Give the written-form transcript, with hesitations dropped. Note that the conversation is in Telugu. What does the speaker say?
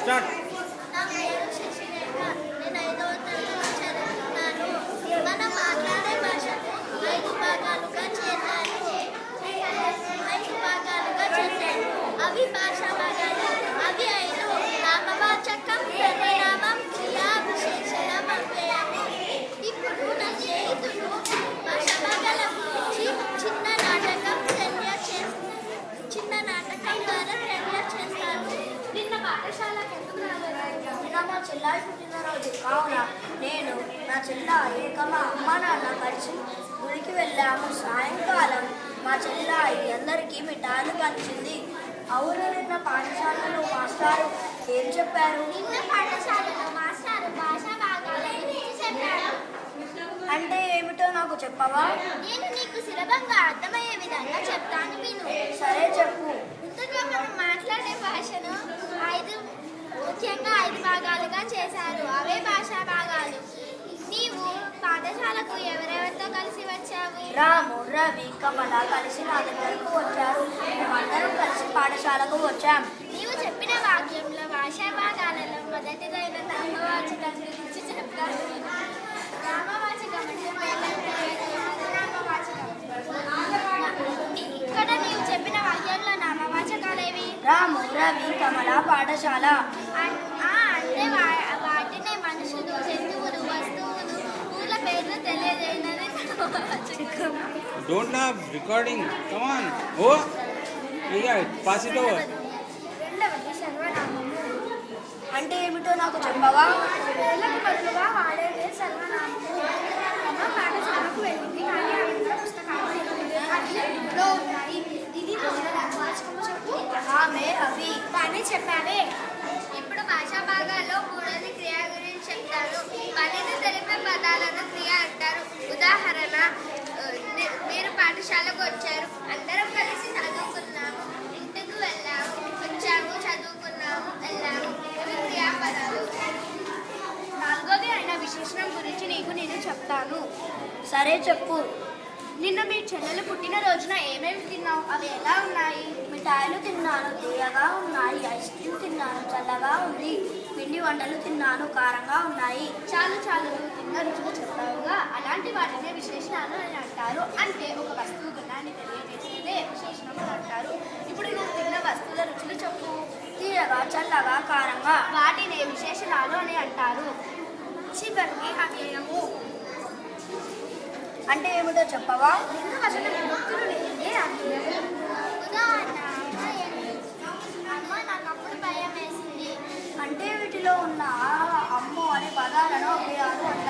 స్టార్ట్. నా పేరు శశిరేఖ. నేను 5వ తరగతి చదువుతున్నాను. మనం మాట్లాడే భాషను 5 భాగాలుగా చేశారు. అవి భాషా భాగాలు. అవి 5: నామవాచకం, సర్వనామం, క్రియా, విశేషణం, అవ్యయము. ఇప్పుడు నా స్నేహితులు భాషా భాగాల గురించి చిన్న నాటకం ద్వారా ట్రైలర్ చేస్తారు. నిన్న పాఠశాలకు ఎందుకు రాలేదు? నిన్న మా చెల్లాయి పుట్టినరోజు కావున నేను నా చెల్లాయి మా అమ్మ నాన్న కలిసి గుడికి వెళ్ళాము. సాయంకాలం మా చెల్లాయి అందరికీ మిఠాయిలు పంచింది. అవును, నిన్న పాఠశాలలో మాస్టారు ఏం చెప్పారు? నిన్న పాఠశాలలో మాస్టారు భాషా భాగాల గురించి చెప్పారు. అంటే ఏమిటో నాకు చెప్పవా? నేను నీకు సులభంగా అర్థమయ్యే విధంగా చెప్తాను, విను. సరే, చెప్పు. ముందుగా మనం మాట్లాడే భాషను ముఖ్యంగా 5 భాగాలుగా చేశారు. అవే భాషా భాగాలు. నీవు పాఠశాలకు ఎవరెవరితో కలిసి వచ్చావు? రాము, రవి, కమల కలిసి నా దగ్గరకు వచ్చారు. మేమందరం కలిసి పాఠశాలకు వచ్చాం. నీవు చెప్పిన వాక్యంలో భాషా భాగాలలో మొదటిదైన నామవాచకం గురించి చెప్తాను. నామవాచకం అంటే నామవాచకం. ఇక్కడ నీవు చెప్పిన వాక్యంలో నామవాచకాలేవి? రాము, రవి, కమల, పాఠశాల. అంటే వాటినే మనుషులు, జంతువులు, వస్తువులు, పూల పేర్లు తెలియజేయనది నామవాచకం. Don't have recording. Come on. ఓ పాస్ ఇట్ ఓవర్. రెండవది సర్వనామము. అంటే ఏమిటో నాకు చెప్పవా? పేర్లకు బదులుగా వాడేదే సర్వనామము. అమ్మ పాఠశాలకు వెళ్ళింది, కానీ అక్కడ పుస్తకాలు ఇంట్లో ఉన్నాయి. ఇది నామవాచకము చెప్పు. ఆమె, అవి. బాగానే చెప్పావే. ఇప్పుడు భాషా భాగాల్లో 3వ క్రియ గురించి చెప్తాను. పనిని తెలిపే పదాలను క్రియ అంటారు. ఉదాహరణ, మీరు పాఠశాలకు వచ్చారు, అందరం కలిసి చదువుకున్నాము, ఇంటికి వెళ్ళాము, వచ్చాము, చదువుకున్నాము, వెళ్ళాము. ఇవి క్రియాపదాలు. 4వది అయిన విశేషణం గురించి నేను చెప్తాను. సరే, చెప్పు. నిన్న మీ చెల్లెలు పుట్టినరోజున ఏమేమి తిన్నావు? అవి ఎలా ఉన్నాయి? మిఠాయిలు తిన్నాను, తీయగా ఉన్నాయి. ఐస్ క్రీమ్ తిన్నాను, చల్లగా ఉంది. పిండి వంటలు తిన్నాను, కారంగా ఉన్నాయి. చాలు నువ్వు తిన్న రుచులు చెప్పావుగా. అలాంటి వాటినే విశేషణాలు అని అంటారు. అంటే ఒక వస్తువు గుణాన్ని తెలియజేసేదే విశేషణములు అంటారు. ఇప్పుడు నువ్వు తిన్న వస్తువుల రుచులు చెప్పు. తీయగా, చల్లగా, కారంగా. వాటినే విశేషణాలు అని అంటారు. చివరికి అవ్యయము. అంటే ఏమిటో చెప్పవా? నిన్న వచన విభక్తులు లేదే అవ్యయము. ఉదాహరణ, అమ్మ నాకప్పుడు భయం వేసింది. అంటే వీటిలో ఉన్న అమ్మో అనే పదాలను అవ్యయాలు అంటారు.